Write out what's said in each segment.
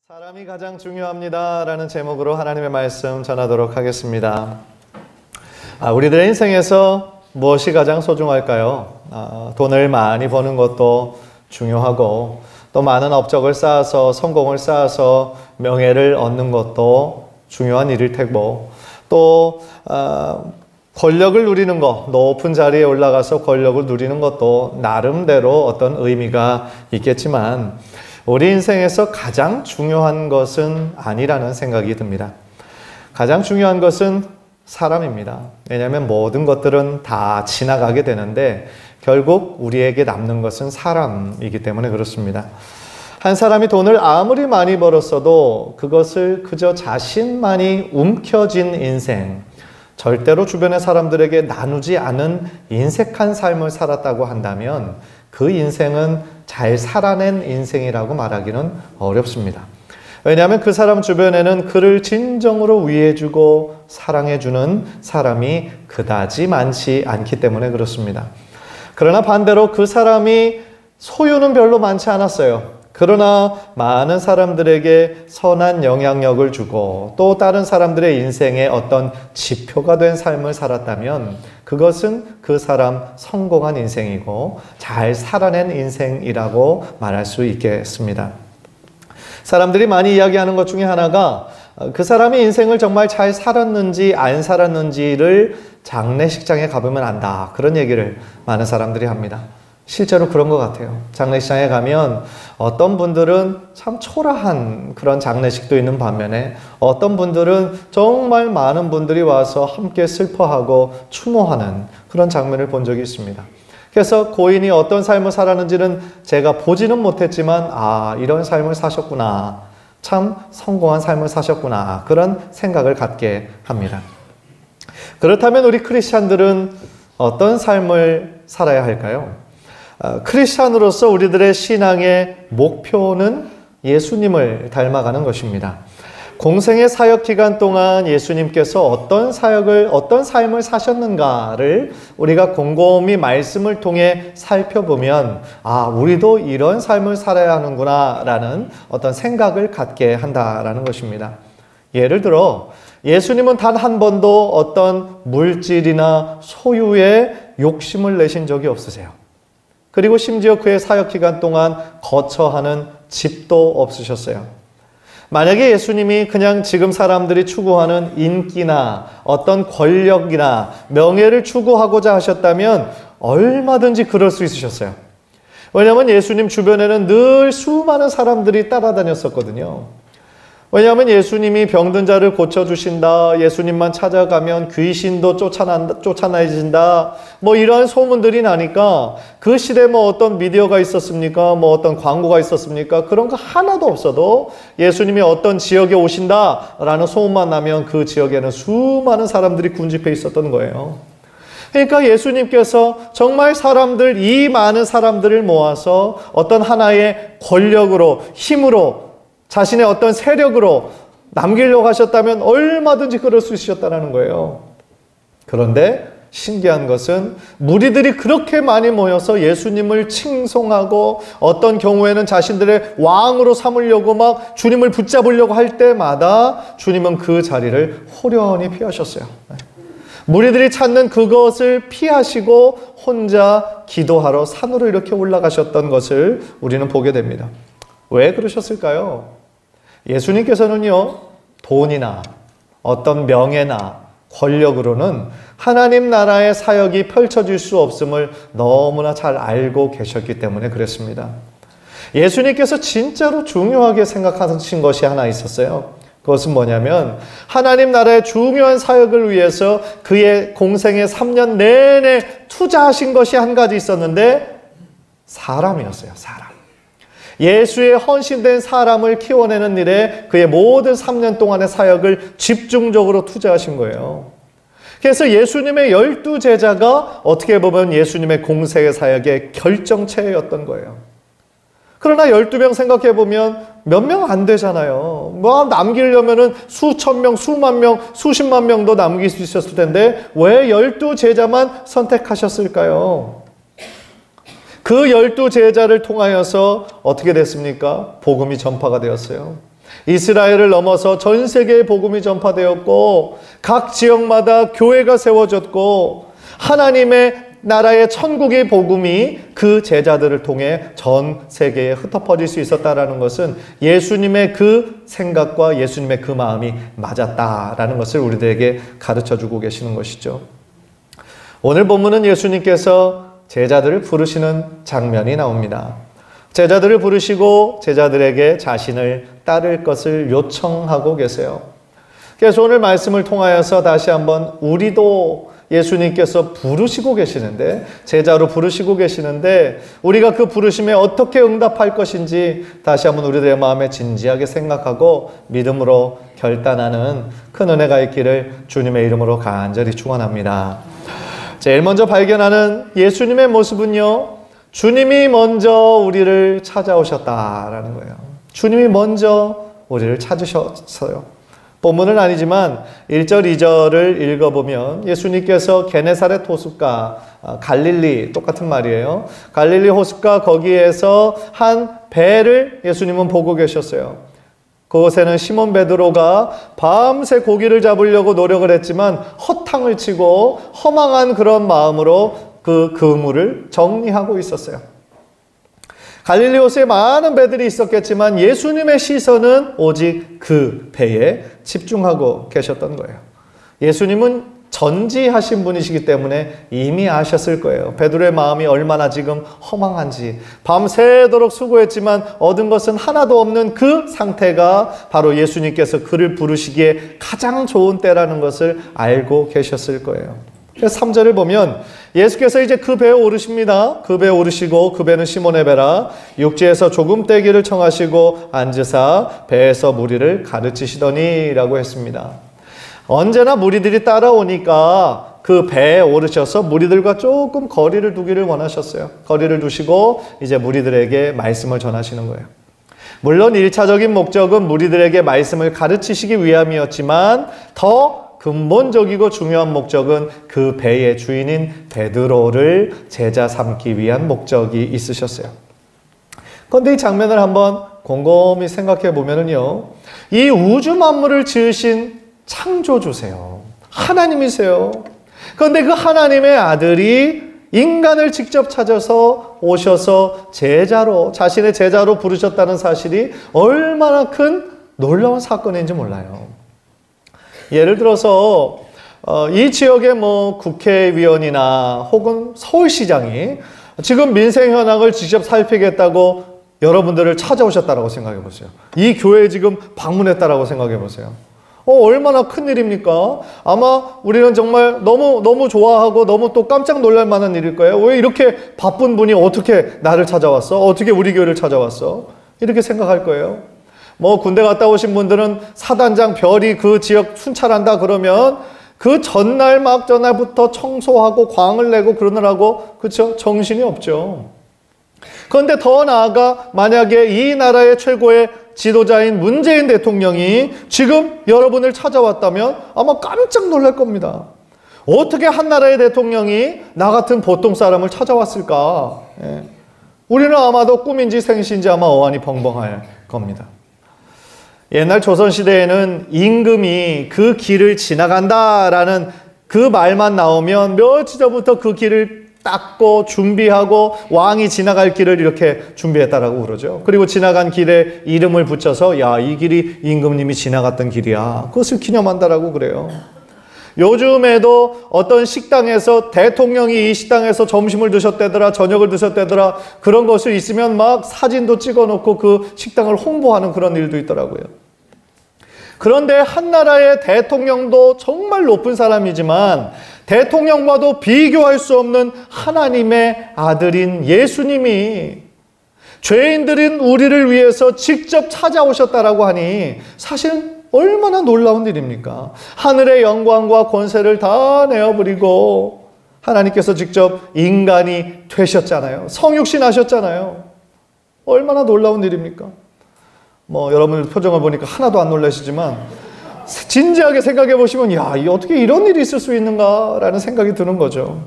사람이 가장 중요합니다 라는 제목으로 하나님의 말씀 전하도록 하겠습니다. 우리들의 인생에서 무엇이 가장 소중할까요? 돈을 많이 버는 것도 중요하고, 또 많은 업적을 쌓아서 성공을 쌓아서 명예를 얻는 것도 중요한 일일 테고, 또 권력을 누리는 것, 높은 자리에 올라가서 권력을 누리는 것도 나름대로 어떤 의미가 있겠지만, 우리 인생에서 가장 중요한 것은 아니라는 생각이 듭니다. 가장 중요한 것은 사람입니다. 왜냐하면 모든 것들은 다 지나가게 되는데 결국 우리에게 남는 것은 사람이기 때문에 그렇습니다. 한 사람이 돈을 아무리 많이 벌었어도 그것을 그저 자신만이 움켜쥔 인생, 절대로 주변의 사람들에게 나누지 않은 인색한 삶을 살았다고 한다면 그 인생은 잘 살아낸 인생이라고 말하기는 어렵습니다. 왜냐하면 그 사람 주변에는 그를 진정으로 위해주고 사랑해주는 사람이 그다지 많지 않기 때문에 그렇습니다. 그러나 반대로 그 사람이 소유는 별로 많지 않았어요. 그러나 많은 사람들에게 선한 영향력을 주고 또 다른 사람들의 인생에 어떤 지표가 된 삶을 살았다면 그것은 그 사람 성공한 인생이고 잘 살아낸 인생이라고 말할 수 있겠습니다. 사람들이 많이 이야기하는 것 중에 하나가 그 사람이 인생을 정말 잘 살았는지 안 살았는지를 장례식장에 가보면 안다, 그런 얘기를 많은 사람들이 합니다. 실제로 그런 것 같아요. 장례식장에 가면 어떤 분들은 참 초라한 그런 장례식도 있는 반면에 어떤 분들은 정말 많은 분들이 와서 함께 슬퍼하고 추모하는 그런 장면을 본 적이 있습니다. 그래서 고인이 어떤 삶을 살았는지는 제가 보지는 못했지만 이런 삶을 사셨구나, 참 성공한 삶을 사셨구나, 그런 생각을 갖게 합니다. 그렇다면 우리 크리스찬들은 어떤 삶을 살아야 할까요? 크리스찬으로서 우리들의 신앙의 목표는 예수님을 닮아가는 것입니다. 공생의 사역 기간 동안 예수님께서 어떤 삶을 사셨는가를 우리가 곰곰이 말씀을 통해 살펴보면 우리도 이런 삶을 살아야 하는구나 라는 어떤 생각을 갖게 한다라는 것입니다. 예를 들어 예수님은 단 한 번도 어떤 물질이나 소유에 욕심을 내신 적이 없으세요. 그리고 심지어 그의 사역 기간 동안 거처하는 집도 없으셨어요. 만약에 예수님이 그냥 지금 사람들이 추구하는 인기나 어떤 권력이나 명예를 추구하고자 하셨다면 얼마든지 그럴 수 있으셨어요. 왜냐하면 예수님 주변에는 늘 수많은 사람들이 따라다녔었거든요. 왜냐하면 예수님이 병든 자를 고쳐주신다, 예수님만 찾아가면 귀신도 쫓아내진다, 이러한 소문들이 나니까 그 시대에 어떤 미디어가 있었습니까? 어떤 광고가 있었습니까? 그런 거 하나도 없어도 예수님이 어떤 지역에 오신다라는 소문만 나면 그 지역에는 수많은 사람들이 군집해 있었던 거예요. 그러니까 예수님께서 정말 이 많은 사람들을 모아서 어떤 하나의 권력으로, 힘으로, 자신의 어떤 세력으로 남기려고 하셨다면 얼마든지 그럴 수 있으셨다는 거예요. 그런데 신기한 것은 무리들이 그렇게 많이 모여서 예수님을 칭송하고 어떤 경우에는 자신들의 왕으로 삼으려고 주님을 붙잡으려고 할 때마다 주님은 그 자리를 호련히 피하셨어요. 무리들이 찾는 그것을 피하시고 혼자 기도하러 산으로 이렇게 올라가셨던 것을 우리는 보게 됩니다. 왜 그러셨을까요? 예수님께서는요, 돈이나 어떤 명예나 권력으로는 하나님 나라의 사역이 펼쳐질 수 없음을 너무나 잘 알고 계셨기 때문에 그랬습니다. 예수님께서 진짜로 중요하게 생각하신 것이 하나 있었어요. 그것은 뭐냐면 하나님 나라의 중요한 사역을 위해서 그의 공생의 3년 내내 투자하신 것이 한 가지 있었는데 사람이었어요. 사람. 예수의 헌신된 사람을 키워내는 일에 그의 모든 3년 동안의 사역을 집중적으로 투자하신 거예요. 그래서 예수님의 12제자가 어떻게 보면 예수님의 공생의 사역의 결정체였던 거예요. 그러나 12명 생각해 보면 몇 명 안 되잖아요. 남기려면은 수천 명, 수만 명, 수십만 명도 남길 수 있었을 텐데 왜 12제자만 선택하셨을까요? 그 12제자를 통하여서 어떻게 됐습니까? 복음이 전파가 되었어요. 이스라엘을 넘어서 전 세계에 복음이 전파되었고 각 지역마다 교회가 세워졌고 하나님의 나라의 천국의 복음이 그 제자들을 통해 전 세계에 흩어퍼질 수 있었다라는 것은 예수님의 그 생각과 예수님의 그 마음이 맞았다라는 것을 우리들에게 가르쳐주고 계시는 것이죠. 오늘 본문은 예수님께서 제자들을 부르시는 장면이 나옵니다. 제자들을 부르시고 제자들에게 자신을 따를 것을 요청하고 계세요. 그래서 오늘 말씀을 통하여서 다시 한번 우리도 예수님께서 부르시고 계시는데, 제자로 부르시고 계시는데 우리가 그 부르심에 어떻게 응답할 것인지 다시 한번 우리들의 마음에 진지하게 생각하고 믿음으로 결단하는 큰 은혜가 있기를 주님의 이름으로 간절히 축원합니다. 제일 먼저 발견하는 예수님의 모습은요, 주님이 먼저 우리를 찾아오셨다라는 거예요. 주님이 먼저 우리를 찾으셨어요. 본문은 아니지만 1절, 2절을 읽어보면 예수님께서 게네사렛 호숫가, 갈릴리, 똑같은 말이에요. 갈릴리 호숫가 거기에서 한 배를 예수님은 보고 계셨어요. 그곳에는 시몬 베드로가 밤새 고기를 잡으려고 노력을 했지만 허탕을 치고 허망한 그런 마음으로 그 그물을 정리하고 있었어요. 갈릴리 호수에 많은 배들이 있었겠지만 예수님의 시선은 오직 그 배에 집중하고 계셨던 거예요. 예수님은 전지하신 분이시기 때문에 이미 아셨을 거예요. 베드로의 마음이 얼마나 지금 허망한지, 밤새도록 수고했지만 얻은 것은 하나도 없는 그 상태가 바로 예수님께서 그를 부르시기에 가장 좋은 때라는 것을 알고 계셨을 거예요. 그래서 3절을 보면 예수께서 이제 그 배에 오르십니다. 그 배에 오르시고 그 배는 시몬의 배라 육지에서 조금 떼기를 청하시고 앉으사 배에서 무리를 가르치시더니 라고 했습니다. 언제나 무리들이 따라오니까 그 배에 오르셔서 무리들과 조금 거리를 두기를 원하셨어요. 거리를 두시고 이제 무리들에게 말씀을 전하시는 거예요. 물론 1차적인 목적은 무리들에게 말씀을 가르치시기 위함이었지만 더 근본적이고 중요한 목적은 그 배의 주인인 베드로를 제자 삼기 위한 목적이 있으셨어요. 그런데 이 장면을 한번 곰곰이 생각해 보면은요, 이 우주 만물을 지으신 창조주세요. 하나님이세요. 그런데 그 하나님의 아들이 인간을 직접 찾아서 오셔서 제자로, 자신의 제자로 부르셨다는 사실이 얼마나 큰 놀라운 사건인지 몰라요. 예를 들어서 이 지역의 국회의원이나 혹은 서울시장이 지금 민생 현황을 직접 살피겠다고 여러분들을 찾아오셨다라고 생각해 보세요. 이 교회에 지금 방문했다라고 생각해 보세요. 얼마나 큰 일입니까? 아마 우리는 정말 너무 좋아하고 너무 또 깜짝 놀랄 만한 일일 거예요. 왜 이렇게 바쁜 분이 어떻게 나를 찾아왔어? 어떻게 우리 교회를 찾아왔어? 이렇게 생각할 거예요. 군대 갔다 오신 분들은 사단장 별이 그 지역 순찰한다 그러면 그 전날부터 청소하고 광을 내고 그러느라고, 그렇죠? 정신이 없죠. 그런데 더 나아가 만약에 이 나라의 최고의 지도자인 문재인 대통령이 지금 여러분을 찾아왔다면 아마 깜짝 놀랄 겁니다. 어떻게 한 나라의 대통령이 나 같은 보통 사람을 찾아왔을까? 우리는 아마도 꿈인지 생시인지 아마 어안이 벙벙할 겁니다. 옛날 조선시대에는 임금이 그 길을 지나간다라는 그 말만 나오면 며칠 전부터 그 길을 닦고 준비하고 왕이 지나갈 길을 이렇게 준비했다라고 그러죠. 그리고 지나간 길에 이름을 붙여서 야, 이 길이 임금님이 지나갔던 길이야. 그것을 기념한다라고 그래요. 요즘에도 어떤 식당에서 대통령이 이 식당에서 점심을 드셨다더라, 저녁을 드셨다더라, 그런 것이 있으면 막 사진도 찍어놓고 그 식당을 홍보하는 그런 일도 있더라고요. 그런데 한 나라의 대통령도 정말 높은 사람이지만 대통령과도 비교할 수 없는 하나님의 아들인 예수님이 죄인들인 우리를 위해서 직접 찾아오셨다라고 하니 사실은 얼마나 놀라운 일입니까? 하늘의 영광과 권세를 다 내어버리고 하나님께서 직접 인간이 되셨잖아요. 성육신 하셨잖아요. 얼마나 놀라운 일입니까? 여러분들 표정을 보니까 하나도 안 놀라시지만 진지하게 생각해 보시면 야, 어떻게 이런 일이 있을 수 있는가라는 생각이 드는 거죠.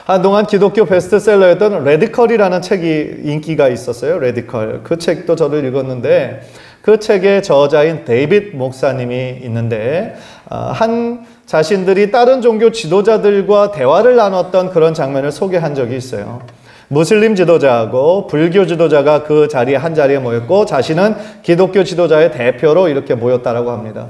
한동안 기독교 베스트셀러였던 레디컬이라는 책이 인기가 있었어요. 레디컬. 그 책도 저를 읽었는데 그 책의 저자인 데이빗 목사님이 있는데 자신들이 다른 종교 지도자들과 대화를 나눴던 그런 장면을 소개한 적이 있어요. 무슬림 지도자하고 불교 지도자가 그 자리에 한 자리에 모였고 자신은 기독교 지도자의 대표로 이렇게 모였다라고 합니다.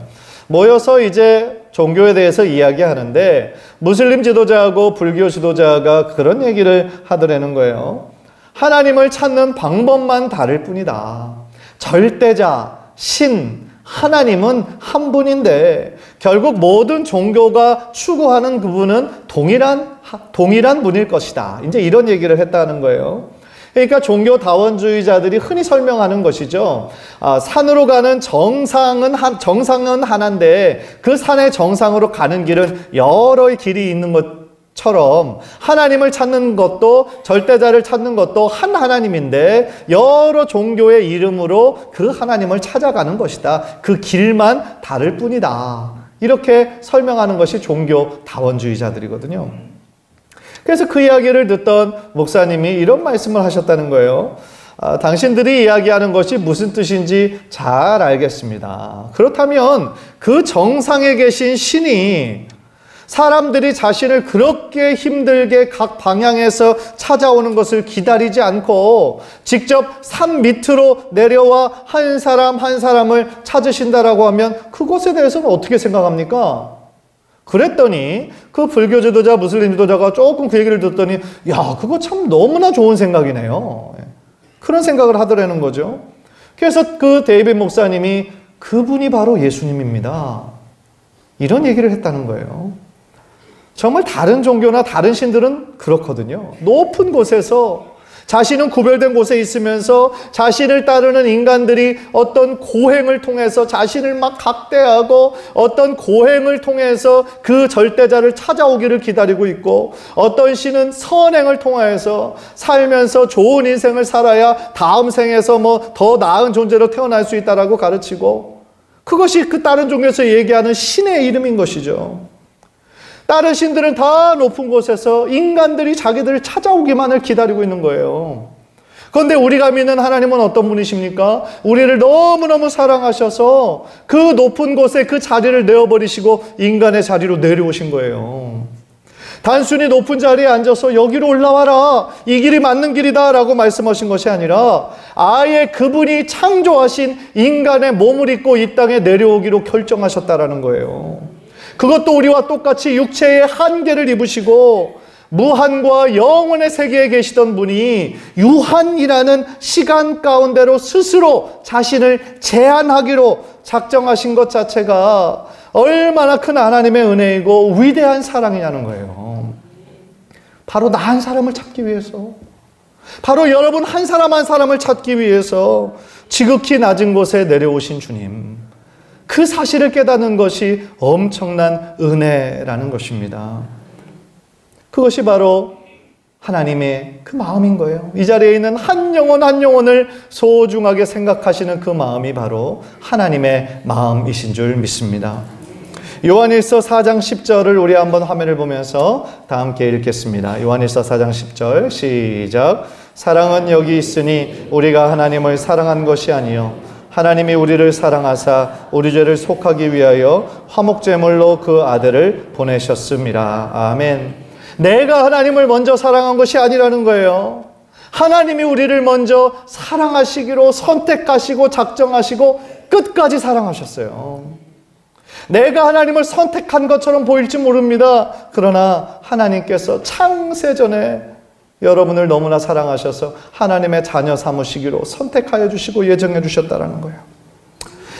모여서 이제 종교에 대해서 이야기하는데 무슬림 지도자하고 불교 지도자가 그런 얘기를 하더라는 거예요. 하나님을 찾는 방법만 다를 뿐이다. 절대자, 신, 하나님은 한 분인데 결국 모든 종교가 추구하는 그분은 동일한 분일 것이다. 이제 이런 얘기를 했다는 거예요. 그러니까 종교다원주의자들이 흔히 설명하는 것이죠. 산으로 가는 정상은 하나인데 그 산의 정상으로 가는 길은 여러 길이 있는 것처럼 하나님을 찾는 것도 절대자를 찾는 것도 한 하나님인데 여러 종교의 이름으로 그 하나님을 찾아가는 것이다. 그 길만 다를 뿐이다. 이렇게 설명하는 것이 종교다원주의자들이거든요. 그래서 그 이야기를 듣던 목사님이 이런 말씀을 하셨다는 거예요. 당신들이 이야기하는 것이 무슨 뜻인지 잘 알겠습니다. 그렇다면 그 정상에 계신 신이 사람들이 자신을 그렇게 힘들게 각 방향에서 찾아오는 것을 기다리지 않고 직접 산 밑으로 내려와 한 사람 한 사람을 찾으신다라고 하면 그것에 대해서는 어떻게 생각합니까? 그랬더니 그 불교 지도자, 무슬림 지도자가 조금 그 얘기를 듣더니 야, 그거 참 너무나 좋은 생각이네요. 그런 생각을 하더라는 거죠. 그래서 그 데이빗 목사님이 그분이 바로 예수님입니다. 이런 얘기를 했다는 거예요. 정말 다른 종교나 다른 신들은 그렇거든요. 높은 곳에서 자신은 구별된 곳에 있으면서 자신을 따르는 인간들이 어떤 고행을 통해서 자신을 막 각대하고 어떤 고행을 통해서 그 절대자를 찾아오기를 기다리고 있고 어떤 신은 선행을 통해서 살면서 좋은 인생을 살아야 다음 생에서 뭐 더 나은 존재로 태어날 수 있다라고 가르치고 그것이 그 다른 종교에서 얘기하는 신의 이름인 것이죠. 다른 신들은 다 높은 곳에서 인간들이 자기들을 찾아오기만을 기다리고 있는 거예요. 그런데 우리가 믿는 하나님은 어떤 분이십니까? 우리를 너무너무 사랑하셔서 그 높은 곳에 그 자리를 내어버리시고 인간의 자리로 내려오신 거예요. 단순히 높은 자리에 앉아서 여기로 올라와라. 이 길이 맞는 길이다 라고 말씀하신 것이 아니라 아예 그분이 창조하신 인간의 몸을 입고 이 땅에 내려오기로 결정하셨다라는 거예요. 그것도 우리와 똑같이 육체의 한계를 입으시고 무한과 영원의 세계에 계시던 분이 유한이라는 시간 가운데로 스스로 자신을 제한하기로 작정하신 것 자체가 얼마나 큰 하나님의 은혜이고 위대한 사랑이냐는 거예요. 바로 나 한 사람을 찾기 위해서, 바로 여러분 한 사람 한 사람을 찾기 위해서 지극히 낮은 곳에 내려오신 주님, 그 사실을 깨닫는 것이 엄청난 은혜라는 것입니다. 그것이 바로 하나님의 그 마음인 거예요. 이 자리에 있는 한 영혼 한 영혼을 소중하게 생각하시는 그 마음이 바로 하나님의 마음이신 줄 믿습니다. 요한일서 4장 10절을 우리 한번 화면을 보면서 다 함께 읽겠습니다. 요한일서 4장 10절 시작. 사랑은 여기 있으니 우리가 하나님을 사랑한 것이 아니요 하나님이 우리를 사랑하사 우리 죄를 속하기 위하여 화목제물로 그 아들을 보내셨습니다. 아멘. 내가 하나님을 먼저 사랑한 것이 아니라는 거예요. 하나님이 우리를 먼저 사랑하시기로 선택하시고 작정하시고 끝까지 사랑하셨어요. 내가 하나님을 선택한 것처럼 보일지 모릅니다. 그러나 하나님께서 창세전에 여러분을 너무나 사랑하셔서 하나님의 자녀 삼으시기로 선택하여 주시고 예정해 주셨다는 거예요.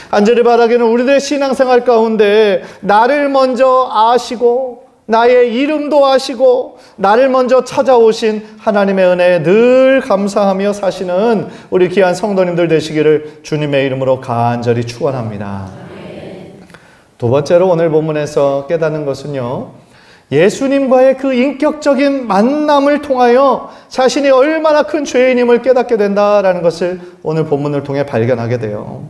간절히 바라기는 우리들의 신앙생활 가운데 나를 먼저 아시고 나의 이름도 아시고 나를 먼저 찾아오신 하나님의 은혜에 늘 감사하며 사시는 우리 귀한 성도님들 되시기를 주님의 이름으로 간절히 축원합니다. 두 번째로 오늘 본문에서 깨닫는 것은요, 예수님과의 그 인격적인 만남을 통하여 자신이 얼마나 큰 죄인임을 깨닫게 된다라는 것을 오늘 본문을 통해 발견하게 돼요.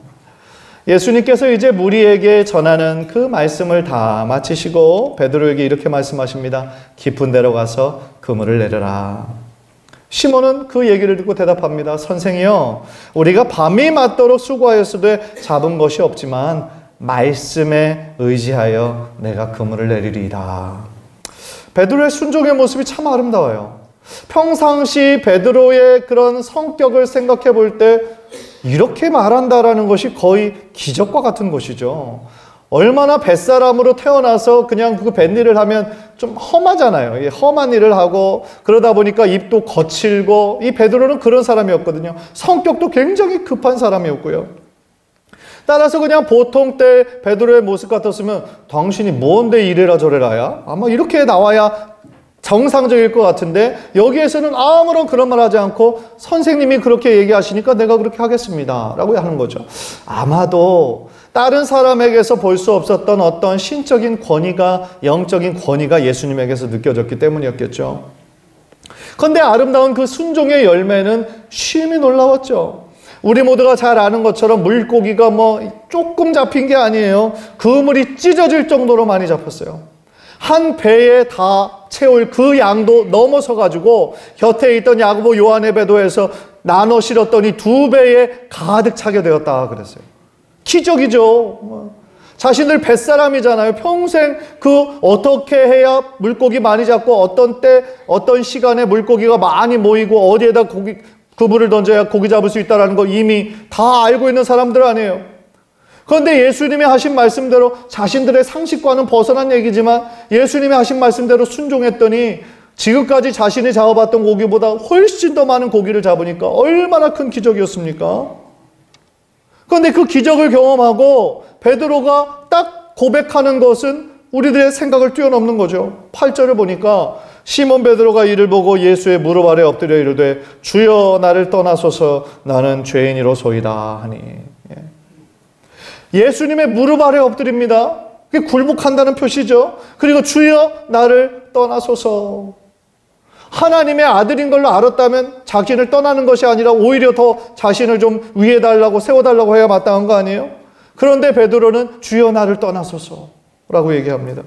예수님께서 이제 무리에게 전하는 그 말씀을 다 마치시고 베드로에게 이렇게 말씀하십니다. 깊은 데로 가서 그물을 내려라. 시몬은 그 얘기를 듣고 대답합니다. 선생이여, 우리가 밤이 맞도록 수고하였으되 잡은 것이 없지만 말씀에 의지하여 내가 그물을 내리리이다. 베드로의 순종의 모습이 참 아름다워요. 평상시 베드로의 그런 성격을 생각해 볼 때 이렇게 말한다라는 것이 거의 기적과 같은 것이죠. 얼마나 뱃사람으로 태어나서 그냥 그 뱃일을 하면 좀 험하잖아요. 험한 일을 하고 그러다 보니까 입도 거칠고, 이 베드로는 그런 사람이었거든요. 성격도 굉장히 급한 사람이었고요. 따라서 그냥 보통 때 베드로의 모습 같았으면 당신이 뭔데 이래라 저래라야? 아마 이렇게 나와야 정상적일 것 같은데 여기에서는 아무런 그런 말 하지 않고 선생님이 그렇게 얘기하시니까 내가 그렇게 하겠습니다 라고 하는 거죠. 아마도 다른 사람에게서 볼 수 없었던 어떤 신적인 권위가, 영적인 권위가 예수님에게서 느껴졌기 때문이었겠죠. 그런데 아름다운 그 순종의 열매는 쉼이 놀라웠죠. 우리 모두가 잘 아는 것처럼 물고기가 조금 잡힌 게 아니에요. 그물이 찢어질 정도로 많이 잡혔어요. 한 배에 다 채울 그 양도 넘어서 가지고 곁에 있던 야고보 요한의 배도에서 나눠 실었더니 2배에 가득 차게 되었다 그랬어요. 기적이죠. 자신들 뱃사람이잖아요. 평생 어떻게 해야 물고기 많이 잡고 어떤 때 어떤 시간에 물고기가 많이 모이고 어디에다 그물을 던져야 고기 잡을 수 있다는 거 이미 다 알고 있는 사람들 아니에요. 그런데 예수님이 하신 말씀대로 자신들의 상식과는 벗어난 얘기지만 예수님이 하신 말씀대로 순종했더니 지금까지 자신이 잡아봤던 고기보다 훨씬 더 많은 고기를 잡으니까 얼마나 큰 기적이었습니까? 그런데 그 기적을 경험하고 베드로가 딱 고백하는 것은 우리들의 생각을 뛰어넘는 거죠. 8절을 보니까 시몬 베드로가 이를 보고 예수의 무릎 아래 엎드려 이르되 주여 나를 떠나소서 나는 죄인이로소이다 하니. 예수님의 무릎 아래 엎드립니다. 그게 굴복한다는 표시죠. 그리고 주여 나를 떠나소서. 하나님의 아들인 걸로 알았다면 자신을 떠나는 것이 아니라 오히려 더 자신을 좀 위해 달라고 세워달라고 해야 마땅한 거 아니에요? 그런데 베드로는 주여 나를 떠나소서 라고 얘기합니다.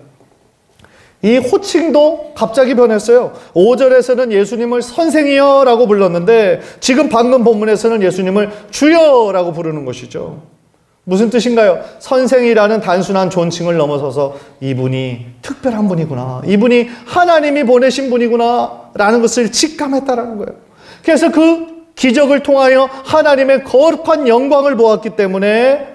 이 호칭도 갑자기 변했어요. 5절에서는 예수님을 선생이여 라고 불렀는데 지금 방금 본문에서는 예수님을 주여 라고 부르는 것이죠. 무슨 뜻인가요? 선생이라는 단순한 존칭을 넘어서서 이분이 특별한 분이구나, 이분이 하나님이 보내신 분이구나 라는 것을 직감했다라는 거예요. 그래서 그 기적을 통하여 하나님의 거룩한 영광을 보았기 때문에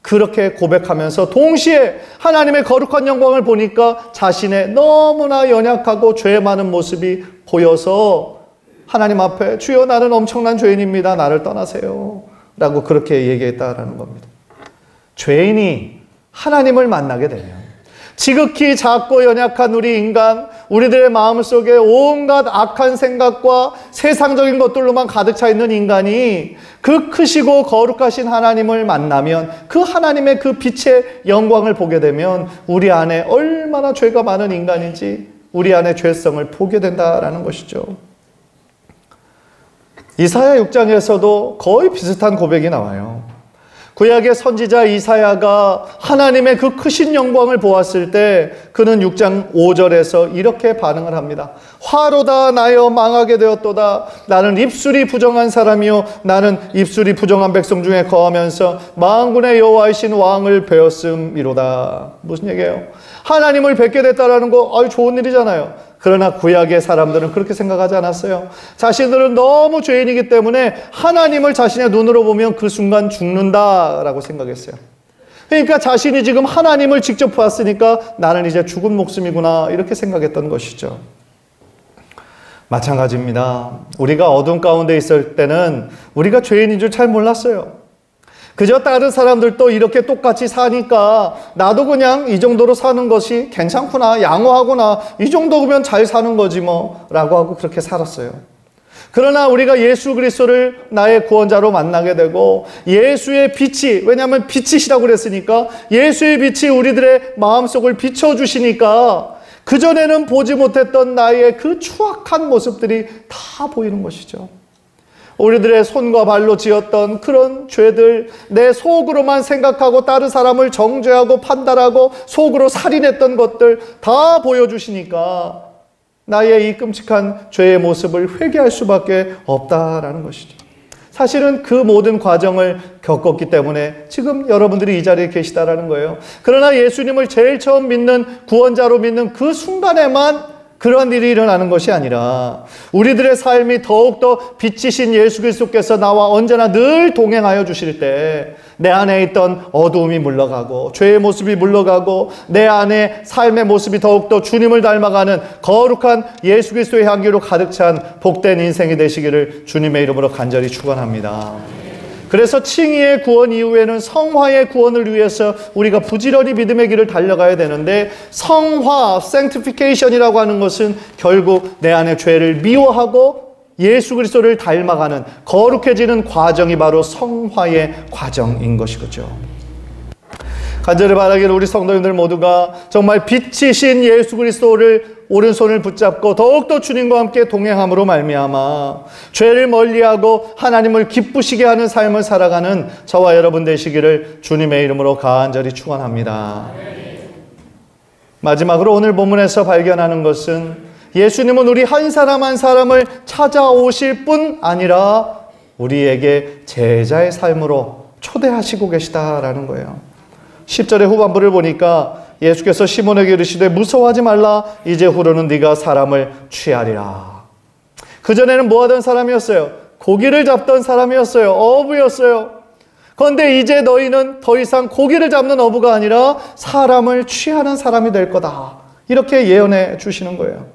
그렇게 고백하면서 동시에 하나님의 거룩한 영광을 보니까 자신의 너무나 연약하고 죄 많은 모습이 보여서 하나님 앞에 주여 나는 엄청난 죄인입니다, 나를 떠나세요 라고 그렇게 얘기했다라는 겁니다. 죄인이 하나님을 만나게 되면 지극히 작고 연약한 우리 인간, 우리들의 마음속에 온갖 악한 생각과 세상적인 것들로만 가득 차 있는 인간이 그 크시고 거룩하신 하나님을 만나면 그 하나님의 그 빛의 영광을 보게 되면 우리 안에 얼마나 죄가 많은 인간인지 우리 안에 죄성을 보게 된다라는 것이죠. 이사야 6장에서도 거의 비슷한 고백이 나와요. 구약의 선지자 이사야가 하나님의 그 크신 영광을 보았을 때 그는 6장 5절에서 이렇게 반응을 합니다. 화로다 나여 망하게 되었도다. 나는 입술이 부정한 사람이요 나는 입술이 부정한 백성 중에 거하면서 만군의 여호와이신 왕을 배웠음이로다. 무슨 얘기예요? 하나님을 뵙게 됐다라는 거 좋은 일이잖아요. 그러나 구약의 사람들은 그렇게 생각하지 않았어요. 자신들은 너무 죄인이기 때문에 하나님을 자신의 눈으로 보면 그 순간 죽는다라고 생각했어요. 그러니까 자신이 지금 하나님을 직접 봤으니까 나는 이제 죽은 목숨이구나 이렇게 생각했던 것이죠. 마찬가지입니다. 우리가 어둠 가운데 있을 때는 우리가 죄인인 줄 잘 몰랐어요. 그저 다른 사람들도 이렇게 똑같이 사니까 나도 그냥 이 정도로 사는 것이 괜찮구나, 양호하구나, 이 정도면 잘 사는 거지 뭐 라고 하고 그렇게 살았어요. 그러나 우리가 예수 그리스도를 나의 구원자로 만나게 되고 예수의 빛이, 왜냐하면 빛이시라고 그랬으니까 예수의 빛이 우리들의 마음속을 비춰주시니까 그전에는 보지 못했던 나의 그 추악한 모습들이 다 보이는 것이죠. 우리들의 손과 발로 지었던 그런 죄들, 내 속으로만 생각하고 다른 사람을 정죄하고 판단하고 속으로 살인했던 것들 다 보여주시니까 나의 이 끔찍한 죄의 모습을 회개할 수밖에 없다라는 것이죠. 사실은 그 모든 과정을 겪었기 때문에 지금 여러분들이 이 자리에 계시다라는 거예요. 그러나 예수님을 제일 처음 믿는, 구원자로 믿는 그 순간에만 그런 일이 일어나는 것이 아니라 우리들의 삶이 더욱더 빛이신 예수 그리스도께서 나와 언제나 늘 동행하여 주실 때 내 안에 있던 어두움이 물러가고 죄의 모습이 물러가고 내 안에 삶의 모습이 더욱더 주님을 닮아가는 거룩한 예수 그리스도의 향기로 가득 찬 복된 인생이 되시기를 주님의 이름으로 간절히 축원합니다. 그래서 칭의의 구원 이후에는 성화의 구원을 위해서 우리가 부지런히 믿음의 길을 달려가야 되는데, 성화, sanctification이라고 하는 것은 결국 내 안에 죄를 미워하고 예수 그리스도를 닮아가는 거룩해지는 과정이 바로 성화의 과정인 것이죠. 간절히 바라기를 우리 성도님들 모두가 정말 빛이신 예수 그리스도를 오른손을 붙잡고 더욱더 주님과 함께 동행함으로 말미암아 죄를 멀리하고 하나님을 기쁘시게 하는 삶을 살아가는 저와 여러분 되시기를 주님의 이름으로 간절히 축원합니다. 마지막으로 오늘 본문에서 발견하는 것은 예수님은 우리 한 사람 한 사람을 찾아오실 뿐 아니라 우리에게 제자의 삶으로 초대하시고 계시다라는 거예요. 10절의 후반부를 보니까 예수께서 시몬에게 이르시되 무서워하지 말라, 이제 후로는 네가 사람을 취하리라. 그전에는 뭐 하던 사람이었어요? 고기를 잡던 사람이었어요. 어부였어요. 그런데 이제 너희는 더 이상 고기를 잡는 어부가 아니라 사람을 취하는 사람이 될 거다. 이렇게 예언해 주시는 거예요.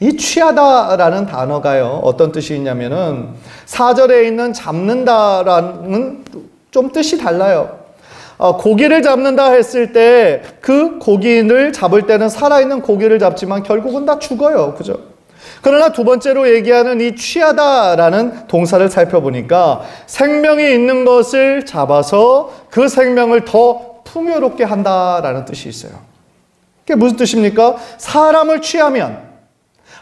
이 취하다라는 단어가요, 어떤 뜻이 있냐면은 4절에 있는 잡는다라는 좀 뜻이 달라요. 고기를 잡는다 했을 때 그 고기를 잡을 때는 살아있는 고기를 잡지만 결국은 다 죽어요. 그죠? 그러나 두 번째로 얘기하는 이 취하다라는 동사를 살펴보니까 생명이 있는 것을 잡아서 그 생명을 더 풍요롭게 한다라는 뜻이 있어요. 그게 무슨 뜻입니까? 사람을 취하면,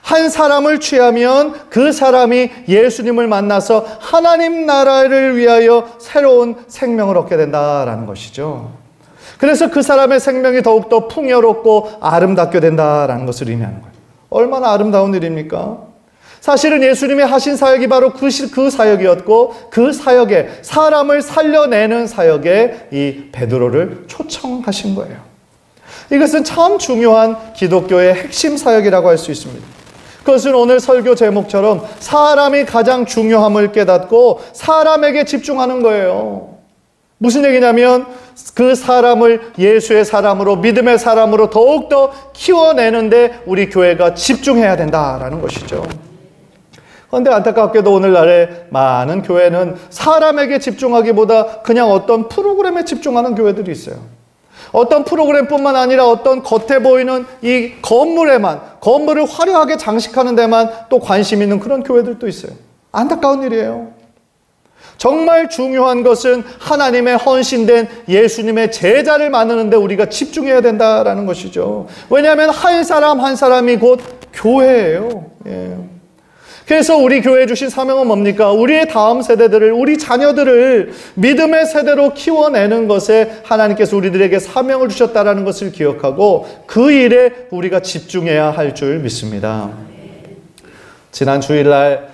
한 사람을 취하면 그 사람이 예수님을 만나서 하나님 나라를 위하여 새로운 생명을 얻게 된다라는 것이죠. 그래서 그 사람의 생명이 더욱더 풍요롭고 아름답게 된다라는 것을 의미하는 거예요. 얼마나 아름다운 일입니까? 사실은 예수님이 하신 사역이 바로 그 사역이었고, 그 사역에, 사람을 살려내는 사역에 이 베드로를 초청하신 거예요. 이것은 참 중요한 기독교의 핵심 사역이라고 할 수 있습니다. 그것은 오늘 설교 제목처럼 사람이 가장 중요함을 깨닫고 사람에게 집중하는 거예요. 무슨 얘기냐면 그 사람을 예수의 사람으로, 믿음의 사람으로 더욱더 키워내는데 우리 교회가 집중해야 된다라는 것이죠. 그런데 안타깝게도 오늘날에 많은 교회는 사람에게 집중하기보다 그냥 어떤 프로그램에 집중하는 교회들이 있어요. 어떤 프로그램뿐만 아니라 어떤 겉에 보이는 이 건물을 화려하게 장식하는 데만 또 관심 있는 그런 교회들도 있어요. 안타까운 일이에요. 정말 중요한 것은 하나님의 헌신된 예수님의 제자를 만드는데 우리가 집중해야 된다라는 것이죠. 왜냐하면 한 사람 한 사람이 곧 교회예요. 그래서 우리 교회에 주신 사명은 뭡니까? 우리의 다음 세대들을, 우리 자녀들을 믿음의 세대로 키워내는 것에 하나님께서 우리들에게 사명을 주셨다는 것을 기억하고 그 일에 우리가 집중해야 할 줄 믿습니다. 지난 주일날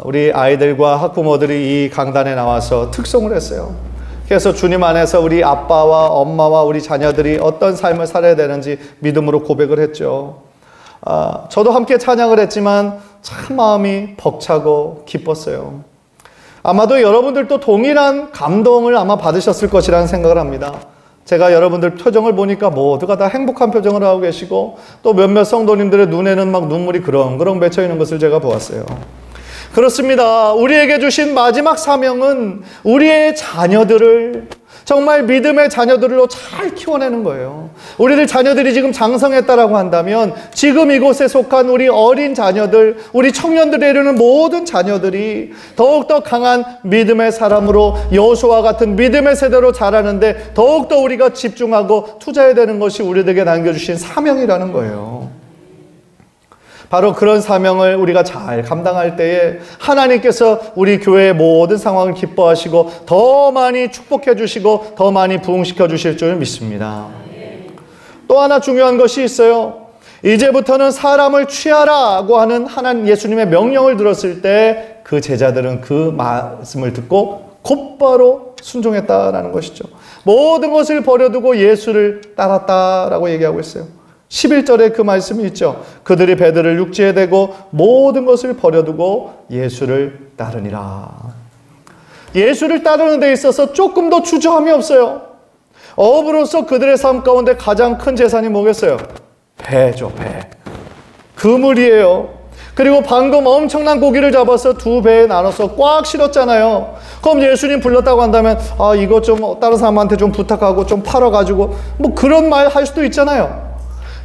우리 아이들과 학부모들이 이 강단에 나와서 특송을 했어요. 그래서 주님 안에서 우리 아빠와 엄마와 우리 자녀들이 어떤 삶을 살아야 되는지 믿음으로 고백을 했죠. 저도 함께 찬양을 했지만 참 마음이 벅차고 기뻤어요. 아마도 여러분들도 동일한 감동을 아마 받으셨을 것이라는 생각을 합니다. 제가 여러분들 표정을 보니까 모두가 다 행복한 표정을 하고 계시고 또 몇몇 성도님들의 눈에는 막 눈물이 그렁그렁 맺혀 있는 것을 제가 보았어요. 그렇습니다. 우리에게 주신 마지막 사명은 우리의 자녀들을, 정말 믿음의 자녀들로 잘 키워내는 거예요. 우리들 자녀들이 지금 장성했다라고 한다면 지금 이곳에 속한 우리 어린 자녀들, 우리 청년들에 이르는 모든 자녀들이 더욱더 강한 믿음의 사람으로 여호수아와 같은 믿음의 세대로 자라는데 더욱더 우리가 집중하고 투자해야 되는 것이 우리들에게 남겨주신 사명이라는 거예요. 바로 그런 사명을 우리가 잘 감당할 때에 하나님께서 우리 교회의 모든 상황을 기뻐하시고 더 많이 축복해 주시고 더 많이 부흥시켜 주실 줄 믿습니다. 또 하나 중요한 것이 있어요. 이제부터는 사람을 취하라고 하는 하나님 예수님의 명령을 들었을 때 그 제자들은 그 말씀을 듣고 곧바로 순종했다라는 것이죠. 모든 것을 버려두고 예수를 따랐다라고 얘기하고 있어요. 11절에 그 말씀이 있죠. 그들이 배들을 육지에 대고 모든 것을 버려두고 예수를 따르니라. 예수를 따르는 데 있어서 조금 더 주저함이 없어요. 어부로서 그들의 삶 가운데 가장 큰 재산이 뭐겠어요? 배죠, 배. 그물이에요. 그리고 방금 엄청난 고기를 잡아서 두 배에 나눠서 꽉 실었잖아요. 그럼 예수님 불렀다고 한다면 이거 좀 다른 사람한테 좀 부탁하고 좀 팔아가지고 뭐 그런 말 할 수도 있잖아요.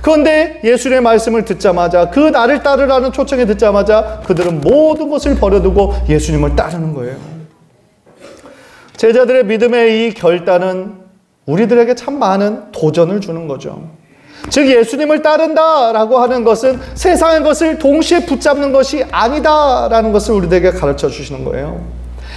그런데 예수님의 말씀을 듣자마자 그 나를 따르라는 초청을 듣자마자 그들은 모든 것을 버려두고 예수님을 따르는 거예요. 제자들의 믿음의 이 결단은 우리들에게 참 많은 도전을 주는 거죠. 즉 예수님을 따른다라고 하는 것은 세상의 것을 동시에 붙잡는 것이 아니다라는 것을 우리들에게 가르쳐 주시는 거예요.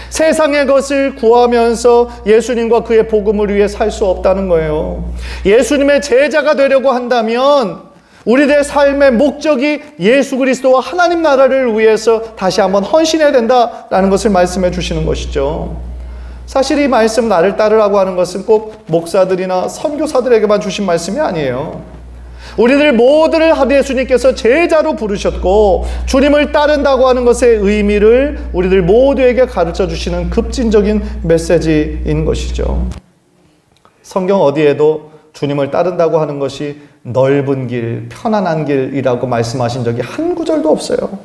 세상의 것을 구하면서 예수님과 그의 복음을 위해 살 수 없다는 거예요. 예수님의 제자가 되려고 한다면 우리들의 삶의 목적이 예수 그리스도와 하나님 나라를 위해서 다시 한번 헌신해야 된다라는 것을 말씀해 주시는 것이죠. 사실 이 말씀 나를 따르라고 하는 것은 꼭 목사들이나 선교사들에게만 주신 말씀이 아니에요. 우리들 모두를 예수님께서 제자로 부르셨고 주님을 따른다고 하는 것의 의미를 우리들 모두에게 가르쳐 주시는 급진적인 메시지인 것이죠. 성경 어디에도 주님을 따른다고 하는 것이 넓은 길, 편안한 길이라고 말씀하신 적이 한 구절도 없어요.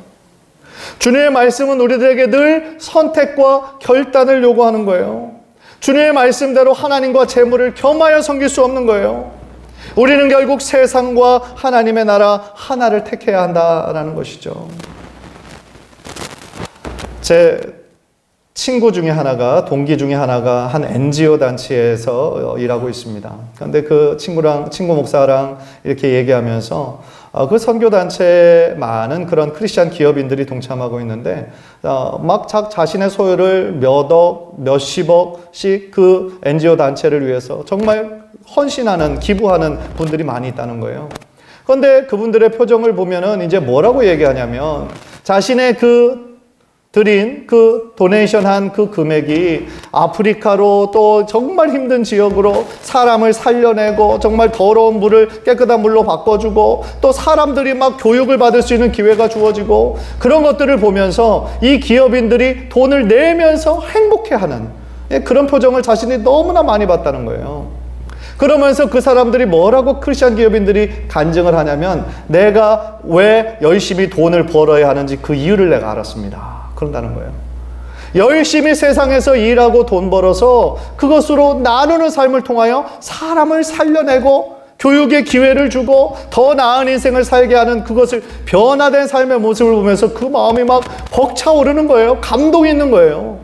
주님의 말씀은 우리들에게 늘 선택과 결단을 요구하는 거예요. 주님의 말씀대로 하나님과 재물을 겸하여 섬길 수 없는 거예요. 우리는 결국 세상과 하나님의 나라 하나를 택해야 한다라는 것이죠. 제 친구 중에 하나가, 동기 중에 하나가 한 NGO 단체에서 일하고 있습니다. 그런데 그 친구 목사랑 이렇게 얘기하면서 그 선교단체에 많은 그런 크리스찬 기업인들이 동참하고 있는데 막 자신의 소유를 몇억, 몇십억씩 그 NGO 단체를 위해서 정말 헌신하는, 기부하는 분들이 많이 있다는 거예요. 그런데 그분들의 표정을 보면은 이제 뭐라고 얘기하냐면 자신의 드린 도네이션 한 그 금액이 아프리카로 또 정말 힘든 지역으로 사람을 살려내고 정말 더러운 물을 깨끗한 물로 바꿔주고 또 사람들이 막 교육을 받을 수 있는 기회가 주어지고 그런 것들을 보면서 이 기업인들이 돈을 내면서 행복해하는 그런 표정을 자신이 너무나 많이 봤다는 거예요. 그러면서 그 사람들이 뭐라고 크리스찬 기업인들이 간증을 하냐면 내가 왜 열심히 돈을 벌어야 하는지 그 이유를 내가 알았습니다. 그런다는 거예요. 열심히 세상에서 일하고 돈 벌어서 그것으로 나누는 삶을 통하여 사람을 살려내고 교육의 기회를 주고 더 나은 인생을 살게 하는 그것을 변화된 삶의 모습을 보면서 그 마음이 막 벅차오르는 거예요. 감동이 있는 거예요.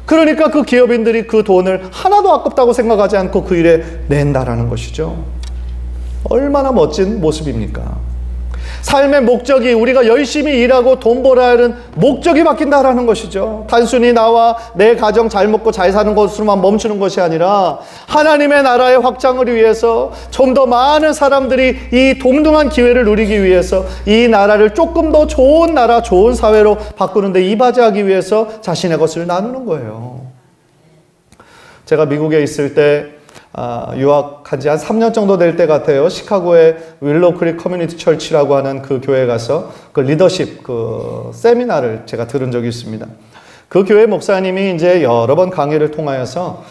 그러니까 그 기업인들이 그 돈을 하나도 아깝다고 생각하지 않고 그 일에 낸다라는 것이죠. 얼마나 멋진 모습입니까? 삶의 목적이 우리가 열심히 일하고 돈 벌어야 하는 목적이 바뀐다라는 것이죠. 단순히 나와 내 가정 잘 먹고 잘 사는 것으로만 멈추는 것이 아니라 하나님의 나라의 확장을 위해서 좀 더 많은 사람들이 이 동등한 기회를 누리기 위해서 이 나라를 조금 더 좋은 나라, 좋은 사회로 바꾸는데 이바지하기 위해서 자신의 것을 나누는 거예요. 제가 미국에 있을 때 유학한 지 한 3년 정도 될 때 같아요. 시카고의 윌로우 크릭 커뮤니티 철치라고 하는 그 교회에 가서 그 리더십 세미나를 제가 들은 적이 있습니다. 그 교회 목사님이 이제 여러 번 강의를 통하여서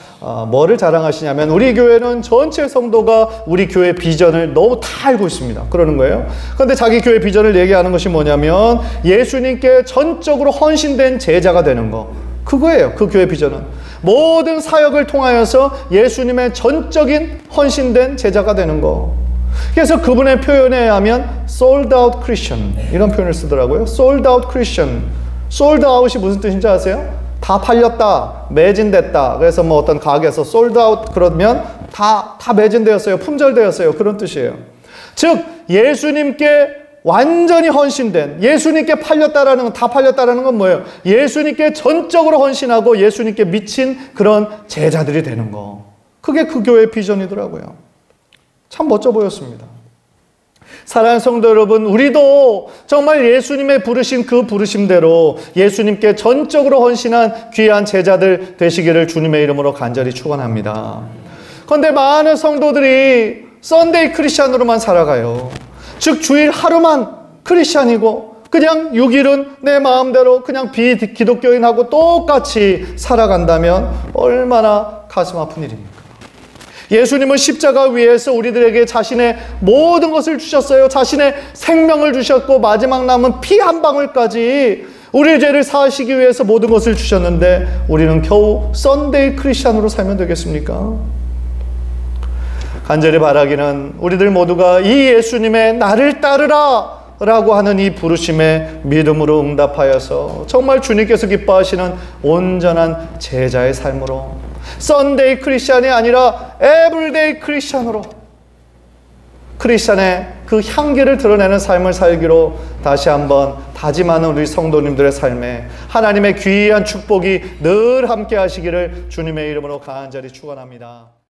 뭐를 자랑하시냐면 우리 교회는 전체 성도가 우리 교회 비전을 너무 다 알고 있습니다. 그러는 거예요. 그런데 자기 교회 비전을 얘기하는 것이 뭐냐면 예수님께 전적으로 헌신된 제자가 되는 거. 그거예요. 그 교회 비전은. 모든 사역을 통하여서 예수님의 전적인 헌신된 제자가 되는 거. 그래서 그분의 표현에 의하면 sold out Christian 이런 표현을 쓰더라고요. sold out Christian. sold out이 무슨 뜻인지 아세요? 다 팔렸다, 매진됐다. 그래서 뭐 어떤 가게에서 sold out 그러면 다 매진되었어요, 품절되었어요. 그런 뜻이에요. 즉 예수님께 완전히 헌신된, 예수님께 팔렸다라는 건, 다 팔렸다라는 건 뭐예요? 예수님께 전적으로 헌신하고 예수님께 미친 그런 제자들이 되는 거. 그게 그 교회의 비전이더라고요. 참 멋져 보였습니다. 사랑하는 성도 여러분, 우리도 정말 예수님의 부르신 그 부르심대로 예수님께 전적으로 헌신한 귀한 제자들 되시기를 주님의 이름으로 간절히 축원합니다. 그런데 많은 성도들이 썬데이 크리스찬으로만 살아가요. 즉 주일 하루만 크리스찬이고 그냥 6일은 내 마음대로 그냥 비기독교인하고 똑같이 살아간다면 얼마나 가슴 아픈 일입니까? 예수님은 십자가 위에서 우리들에게 자신의 모든 것을 주셨어요. 자신의 생명을 주셨고 마지막 남은 피 한 방울까지 우리의 죄를 사하시기 위해서 모든 것을 주셨는데 우리는 겨우 썬데이 크리스찬으로 살면 되겠습니까? 간절히 바라기는 우리들 모두가 이 예수님의 나를 따르라 라고 하는 이 부르심에 믿음으로 응답하여서 정말 주님께서 기뻐하시는 온전한 제자의 삶으로, 썬데이 크리스찬이 아니라 에브리데이 크리스찬으로 크리스찬의 그 향기를 드러내는 삶을 살기로 다시 한번 다짐하는 우리 성도님들의 삶에 하나님의 귀한 축복이 늘 함께 하시기를 주님의 이름으로 간절히 축원합니다.